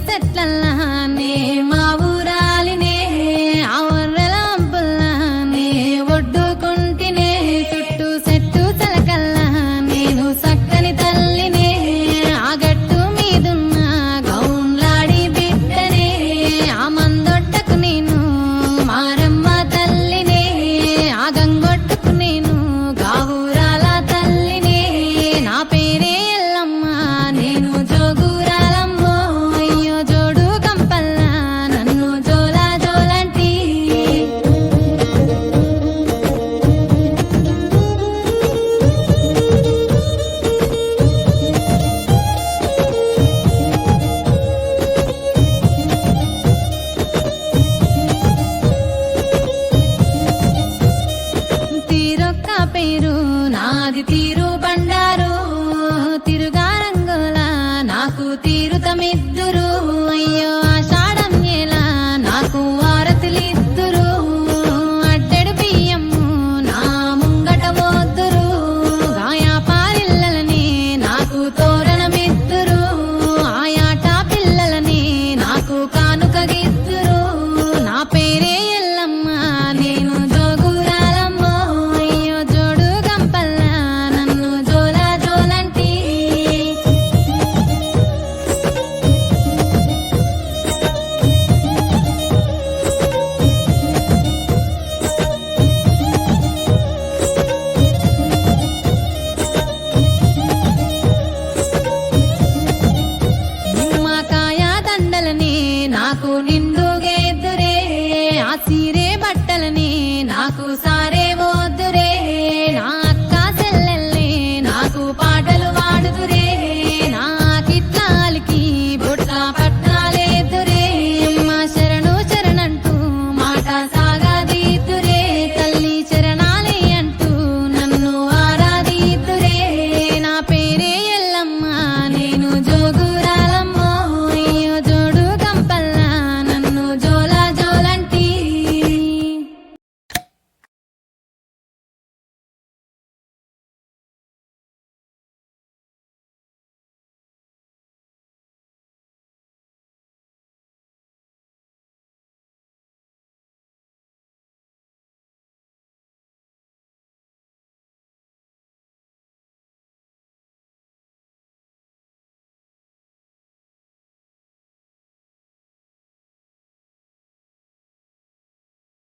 సెట్లల్లానే మా ఊరాలినే ఆ వర్రెల వంపుల్లానే ఒడ్డుకుంటినే చుట్టూ చెట్టు చలకల్లా నేను సక్కని తల్లినే ఆ గట్టు మీదున్న గౌన్లాడి బిడ్డనే ఆ మందొట్టకు నేను మారమ్మ తల్లినే ఆ గంగొట్టుకు నేను గావురాల తల్లినే నా పేరే ఎల్లమ్మ నేను జోగురాలమ్మో అయ్యో జోడు కంపల్లా నన్ను జోలా జోలంటి తీరొక్క పేరు నాది తీరు బండారు తిరుగా రంగుల నాకు తీరుతమిద్దురు అయ్యో ఆశ